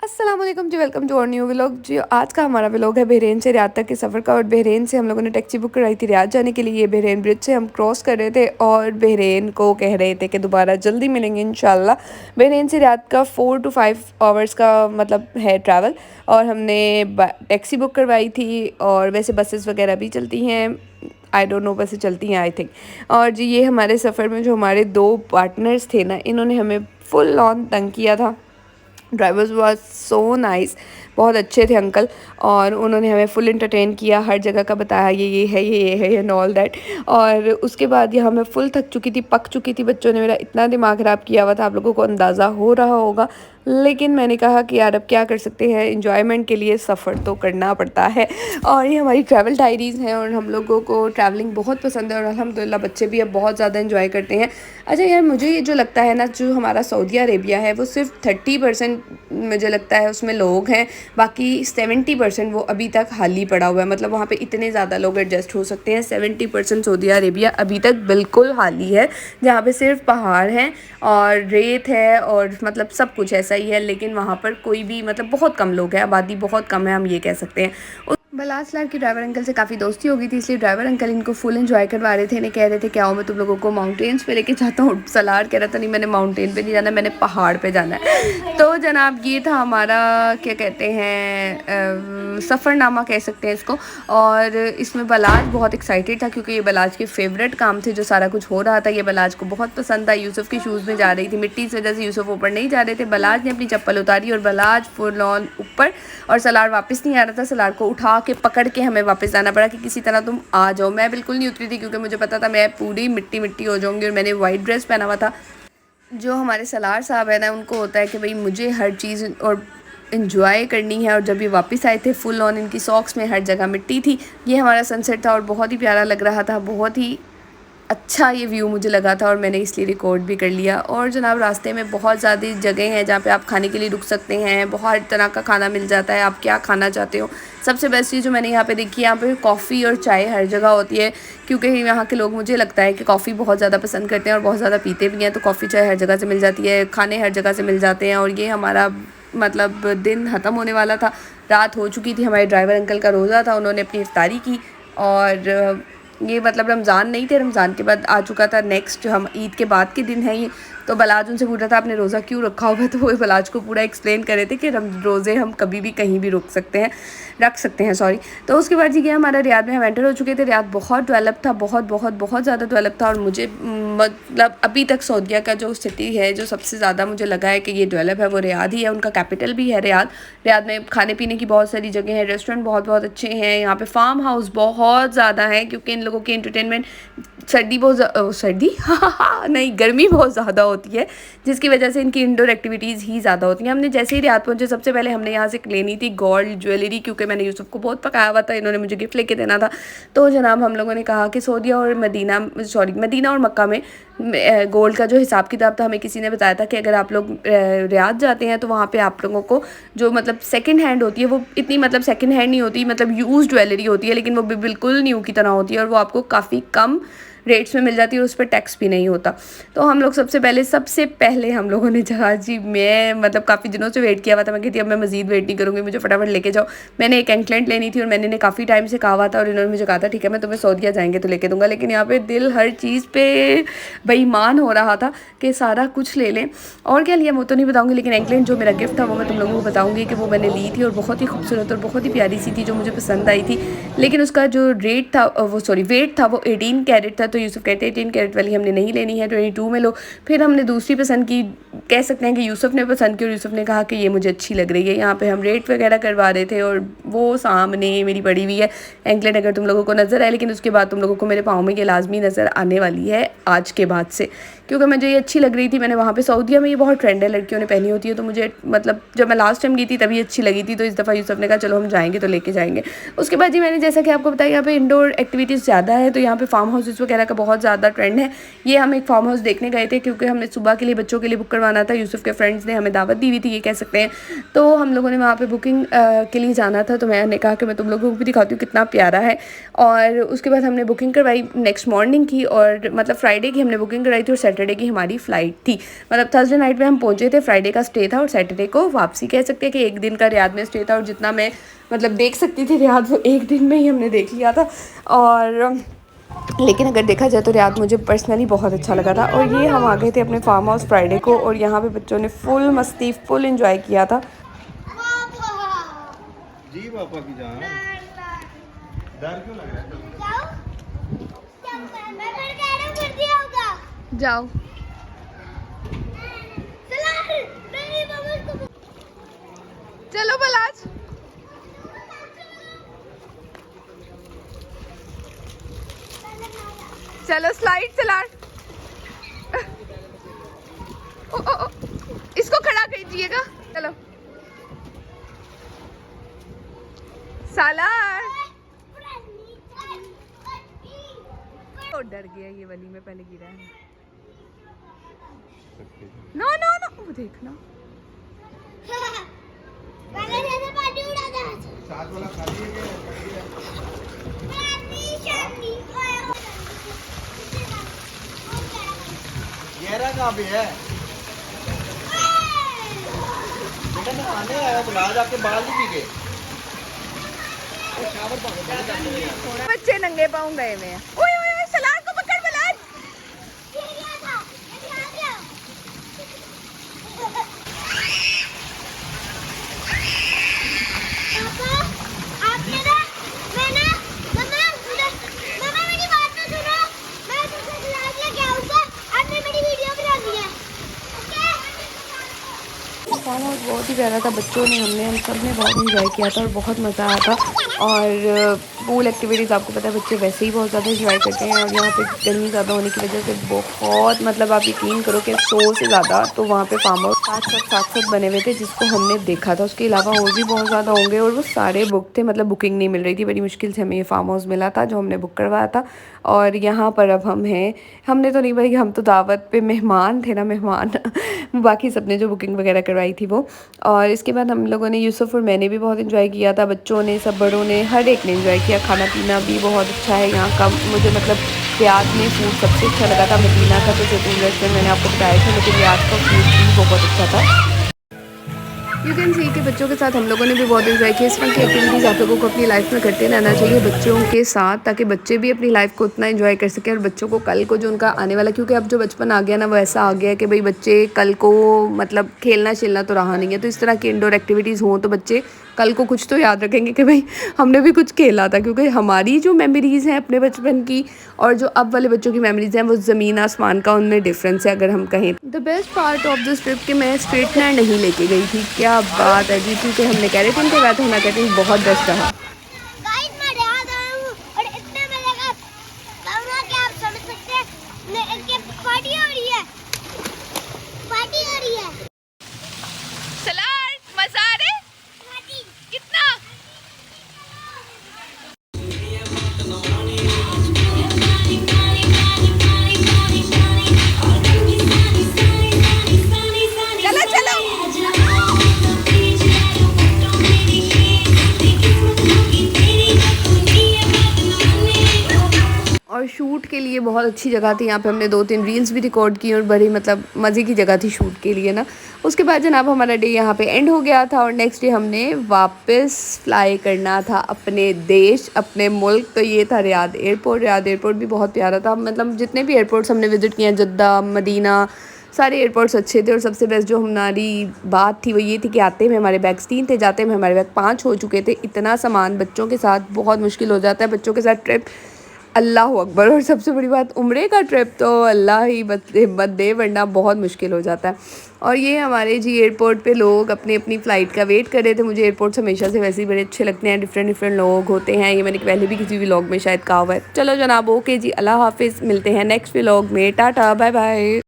अस्सलाम वालेकुम जी, welcome to और न्यू व्लॉग जी। आज का हमारा व्लॉग है बहरीन से रियाद तक के सफ़र का। और बहरीन से हम लोगों ने टैक्सी बुक कराई थी रियाद जाने के लिए। ये बहरीन ब्रिज से हम क्रॉस कर रहे थे और बहरीन को कह रहे थे कि दोबारा जल्दी मिलेंगे इंशाल्लाह। बहरीन से रियाद का 4 to 5 आवर्स का मतलब है ट्रैवल। और हमने टैक्सी बुक करवाई थी। और वैसे बसेस वगैरह भी चलती हैं, आई डोंट नो, बसें चलती हैं आई थिंक। और जी ये हमारे सफ़र में जो हमारे 2 पार्टनर्स थे ना, इन्होंने हमें फुल ऑन तंग किया था। ड्राइवर्स वाज सो नाइस, बहुत अच्छे थे अंकल। और उन्होंने हमें फुल इंटरटेन किया, हर जगह का बताया ये है ये है एंड ऑल दैट। और उसके बाद यहाँ मैं फुल थक चुकी थी, पक चुकी थी। बच्चों ने मेरा इतना दिमाग ख़राब किया हुआ था, आप लोगों को अंदाज़ा हो रहा होगा। लेकिन मैंने कहा कि यार अब क्या कर सकते हैं, इन्जॉयमेंट के लिए सफ़र तो करना पड़ता है। और ये हमारी ट्रैवल डायरीज़ हैं और हम लोगों को ट्रैवलिंग बहुत पसंद है और अल्हम्दुलिल्लाह बच्चे भी अब बहुत ज़्यादा इन्जॉय करते हैं। अच्छा यार, मुझे ये जो लगता है ना, जो हमारा सऊदी अरेबिया है वो सिर्फ 30% मुझे लगता है उसमें लोग हैं, बाकी 70% वो अभी तक खाली पड़ा हुआ है। मतलब वहाँ पे इतने ज़्यादा लोग एडजस्ट हो सकते हैं। 70% सऊदी अरेबिया अभी तक बिल्कुल खाली है, जहाँ पे सिर्फ पहाड़ हैं और रेत है और मतलब सब कुछ ऐसा ही है। लेकिन वहाँ पर कोई भी मतलब बहुत कम लोग हैं, आबादी बहुत कम है, हम ये कह सकते हैं। बलास लाल की ड्राइवर अंकल से काफ़ी दोस्ती हो गई थी, इसलिए ड्राइवर अंकल इनको फुल एंजॉय करवा रहे थे। इन्हें कह रहे थे क्या हो, मैं तुम लोगों को माउंटेन्स पे लेके जाता हूँ। सलार कह रहा था नहीं, मैंने माउंटेन पे नहीं जाना, मैंने पहाड़ पे जाना है। तो जनाब ये था हमारा क्या कहते हैं सफ़रनामा कह सकते हैं इसको। और इसमें बलाज बहुत एक्साइटेड था क्योंकि ये बलाज के फेवरेट काम थे जो सारा कुछ हो रहा था। ये बलाज को बहुत पसंद था। यूसुफ के शूज़ में जा रही थी, मिट्टी इस वजह से यूसुफ ऊपर नहीं जा रहे थे। बलाज ने अपनी चप्पल उतारी और बलाज फुल ऑन ऊपर, और सलार वापस नहीं आ रहा था। सलार को उठा के पकड़ के हमें वापस आना पड़ा कि किसी तरह तुम आ जाओ। मैं बिल्कुल नहीं उतरी थी क्योंकि मुझे पता था मैं पूरी मिट्टी मिट्टी हो जाऊंगी। और मैंने वाइट ड्रेस पहना हुआ था। जो हमारे सलार साहब है ना, उनको होता है कि भाई मुझे हर चीज़ और इन्जॉय करनी है। और जब ये वापस आए थे फुल ऑन इनकी सॉक्स में हर जगह मिट्टी थी। ये हमारा सनसेट था और बहुत ही प्यारा लग रहा था, बहुत ही अच्छा ये व्यू मुझे लगा था और मैंने इसलिए रिकॉर्ड भी कर लिया। और जनाब रास्ते में बहुत ज़्यादा जगह हैं जहाँ पे आप खाने के लिए रुक सकते हैं। बहुत तरह का खाना मिल जाता है, आप क्या खाना चाहते हो। सबसे बेस्ट चीज़ जो मैंने यहाँ पे देखी है, यहाँ पे कॉफ़ी और चाय हर जगह होती है क्योंकि यहाँ के लोग मुझे लगता है कि कॉफ़ी बहुत ज़्यादा पसंद करते हैं और बहुत ज़्यादा पीते भी हैं। तो कॉफ़ी चाय हर जगह से मिल जाती है, खाने हर जगह से मिल जाते हैं। और ये हमारा मतलब दिन ख़त्म होने वाला था, रात हो चुकी थी। हमारे ड्राइवर अंकल का रोज़ा था, उन्होंने अपनी इफ्तारी की। और ये मतलब रमज़ान नहीं थे, रमज़ान के बाद आ चुका था नेक्स्ट, जो हम ईद के बाद के दिन है ये। तो बलाज उनसे पूछ रहा था आपने रोज़ा क्यों रखा हुआ है, तो वो बलाज को पूरा एक्सप्लेन कर रहे थे कि रोज़े हम कभी भी कहीं भी रख सकते हैं सॉरी। तो उसके बाद जी गया हमारा रियाद में हम एंटर हो चुके थे। रियाद बहुत डेवलप था, बहुत बहुत बहुत ज़्यादा डेवलप था। और मुझे मतलब अभी तक सऊदीया का जो सिटी है जो सबसे ज़्यादा मुझे लगा है कि ये डेवलप है वो रियाद ही है। उनका कैपिटल भी है रियाद। रियाद में खाने पीने की बहुत सारी जगह हैं, रेस्टोरेंट बहुत बहुत अच्छे हैं। यहाँ पे फार्म हाउस बहुत ज़्यादा है क्योंकि इन लोगों की एंटरटेनमेंट सर्दी नहीं, गर्मी बहुत ज़्यादा होती है, जिसकी वजह से इनकी इंडोर एक्टिविटीज़ ही ज़्यादा होती हैं। हमने जैसे ही रियाद पहुंचे सबसे पहले हमने यहाँ से लेनी थी गोल्ड ज्वेलरी, क्योंकि मैंने यूसुफ को बहुत पकाया हुआ था, इन्होंने मुझे गिफ्ट लेके देना था। तो जनाब हम लोगों ने कहा कि सऊदीया और मदीना और मक्का में गोल्ड का जो हिसाब किताब था, हमें किसी ने बताया था कि अगर आप लोग रियाद जाते हैं तो वहाँ पे आप लोगों को जो मतलब सेकंड हैंड होती है वो इतनी मतलब सेकंड हैंड नहीं होती, मतलब यूज़ ज्वेलरी होती है, लेकिन वो बिल्कुल न्यू की तरह होती है और वो आपको काफ़ी कम रेट्स में मिल जाती है और उस पर टैक्स भी नहीं होता। तो हम लोग सबसे पहले हम लोगों ने जहाँ जी, मैं मतलब काफ़ी दिनों से वेट किया हुआ था। मैं कहती अब मैं मज़ीद वेट नहीं करूँगी, मुझे फटाफट लेके जाओ। मैंने एक एंकलेट लेनी थी और मैंने इन्हें काफ़ी टाइम से कहा हुआ था और इन्होंने मुझे कहा था ठीक है मैं तुम्हें सऊदीया जाएंगे तो लेके दूँगा। लेकिन यहाँ पे दिल हर चीज़ पे बेईमान हो रहा था कि सारा कुछ ले लें। और क्या लिया वो तो नहीं बताऊँगी, लेकिन एंकलेट जो मेरा गिफ्ट था वो मैं तुम लोगों को बताऊँगी कि वो मैंने ली थी और बहुत ही खूबसूरत और बहुत ही प्यारी सी थी जो मुझे पसंद आई थी। लेकिन उसका जो वेट था वो 18 कैरेट था। तो यूसुफ कहते 18 कैरेट वाली हमने नहीं लेनी है, 22 में लो। फिर हमने दूसरी पसंद की, कह सकते हैं कि यूसुफ ने पसंद की और यूसुफ ने कहा कि ये मुझे अच्छी लग रही है। यहाँ पे हम रेट वगैरह करवा रहे थे और वो सामने मेरी पड़ी हुई है एंकलेट, अगर तुम लोगों को नज़र आए। लेकिन उसके बाद तुम लोगों को मेरे पाँव में ये लाजमी नज़र आने वाली है आज के बाद से, क्योंकि मुझे ये अच्छी लग रही थी। मैंने वहाँ पे सऊदीया में ये बहुत ट्रेंड है, लड़कियों ने पहनी होती है, तो मुझे मतलब जब मैं लास्ट टाइम गई थी तभी अच्छी लगी थी। तो इस दफ़ा यूसुफ ने कहा चलो हम जाएंगे तो लेके जाएंगे। उसके बाद जी मैंने जैसा कि आपको बताया यहाँ पे इंडोर एक्टिविटीज़ ज़्यादा है, तो यहाँ पे फार्म हाउसेस वगैरह का बहुत ज़्यादा ट्रेंड है। ये हम एक फार्म हाउस देखने गए थे क्योंकि हमने सुबह के लिए बच्चों के लिए बुक करवाना था। यूसुफ के फ्रेंड्स ने हमें दावत दी हुई थी, ये कह सकते हैं। तो हम लोगों ने वहाँ पे बुकिंग के लिए जाना था। तो मैंने कहा कि मैं तुम लोगों को भी दिखाती हूँ कितना प्यारा है। और उसके बाद हमने बुकिंग करवाई नेक्स्ट मॉर्निंग की, और मतलब फ्राइडे की हमने बुकिंग कराई थी और सैटरडे सैटरडे की हमारी फ़्लाइट थी। मतलब थर्सडे नाइट में हम पहुँचे थे, फ्राइडे का स्टे था और सैटरडे को वापसी। कह सकते हैं कि एक दिन का रियाद में स्टे था और जितना मैं मतलब देख सकती थी रियाद वो एक दिन में ही हमने देख लिया था। और लेकिन अगर देखा जाए तो रियाद मुझे पर्सनली बहुत अच्छा लगा था। और ये हम आ गए थे अपने फार्म हाउस फ्राइडे को और यहाँ पे बच्चों ने फुल मस्ती फुल एंजॉय किया था। जी पापा की जान डर क्यों लग रहा है? जाओ चलो बलाज चलो स्लाइड चला। ओ, ओ, ओ, इसको खड़ा कीजिएगा। चलो सालार। ओ डर गया ये वाली में पहले गिरा है। नो नो नो वो देखना साथ वाला खाली है गहरा कहाँ पे है बेटा नहाने आया बुला जाके बाल नहीं पी गए बच्चे नंगे पाँव गए में। ओए ओए ओए सलाद को पकड़ बलाद। फार्म हाउस बहुत ही प्यारा था। बच्चों ने हम सब ने बहुत इंजॉय किया था और बहुत मज़ा आया था। और पूल एक्टिविटीज़ आपको पता है बच्चे वैसे ही बहुत ज़्यादा इंजॉय करते हैं। और यहाँ पे गर्मी ज़्यादा होने की वजह से बहुत मतलब आप यकीन करो कि 100 से ज़्यादा तो वहाँ पे फार्म हाउस साथ साथ बने हुए थे जिसको हमने देखा था। उसके अलावा और भी बहुत ज़्यादा होंगे और वो सारे बुक थे। मतलब बुकिंग नहीं मिल रही थी, बड़ी मुश्किल से हमें ये फार्म हाउस मिला था जो हमने बुक करवाया था। और यहाँ पर अब हम हैं। हमने तो नहीं भाई, हम तो दावत पे मेहमान थे ना, मेहमान बाकी सबने जो बुकिंग वगैरह करवाई थी वो। और इसके बाद हम लोगों ने, यूसुफ और मैंने भी बहुत इन्जॉय किया था। बच्चों ने, सब बड़ों ने, हर एक ने इन्जॉय किया। खाना पीना भी बहुत अच्छा है यहाँ का। मुझे मतलब रियाद में फूड सबसे अच्छा लगा था। मदीना का तो जैतून रेस्टोरेंट मैंने आपको बताया था, लेकिन रियाद का फूड भी बहुत अच्छा था। यू कैन सी कि बच्चों के साथ हम लोगों ने भी बहुत इन्जॉय किया। इस तरह की एक्टिविटीज़ आप लोगों को अपनी लाइफ में करते रहना चाहिए बच्चों के साथ, ताकि बच्चे भी अपनी लाइफ को उतना इन्जॉय कर सकें और बच्चों को कल को जो उनका आने वाला, क्योंकि अब जो बचपन आ गया ना वो ऐसा आ गया है कि भाई बच्चे कल को मतलब खेलना खेलना तो रहा नहीं है। तो इस तरह की इंडोर एक्टिविटीज़ हों तो बच्चे कल को कुछ तो याद रखेंगे कि भाई हमने भी कुछ खेला था। क्योंकि हमारी जो मेमोरीज़ हैं अपने बचपन की और जो अब वाले बच्चों की मेमोरीज़ हैं वो ज़मीन आसमान का उनमें डिफरेंस है। अगर हम कहें the best part of this trip कि मैं स्ट्रेटनर नहीं लेके गई थी। क्या बात है जी, क्योंकि हमने केराटिन करवाया था, हमारा केराटिन बहुत बेस्ट रहा। और शूट के लिए बहुत अच्छी जगह थी। यहाँ पे हमने 2-3 रील्स भी रिकॉर्ड की और बड़ी मतलब मज़े की जगह थी शूट के लिए ना। उसके बाद जनाब हमारा डे यहाँ पे एंड हो गया था और नेक्स्ट डे हमने वापस फ्लाई करना था अपने देश, अपने मुल्क। तो ये था रियाद एयरपोर्ट। रियाद एयरपोर्ट भी बहुत प्यारा था। मतलब जितने भी एयरपोर्ट्स हमने विज़िट किए हैं, जद्दा, मदीना, सारे एयरपोर्ट्स अच्छे थे। और सबसे बेस्ट जो हमारी बात थी वो ये थी कि आते में हमारे बैग्स 3 थे, जाते में हमारे बैग 5 हो चुके थे। इतना सामान बच्चों के साथ बहुत मुश्किल हो जाता है। बच्चों के साथ ट्रिप अल्लाह अकबर। और सबसे बड़ी बात उम्रे का ट्रिप तो अल्लाह ही हिम्मत दे, वरना बहुत मुश्किल हो जाता है। और ये हमारे जी एयरपोर्ट पे लोग अपनी अपनी फ़्लाइट का वेट कर रहे थे। मुझे एयरपोर्ट्स हमेशा से वैसे ही बड़े अच्छे लगते हैं। डिफरेंट लोग होते हैं, ये मैंने पहले भी किसी व्लॉग में शायद कहा हुआ है। चलो जनाब, ओके जी, अल्लाह हाफिज़। मिलते हैं नेक्स्ट व्लॉग में। टाटा बाय बाय।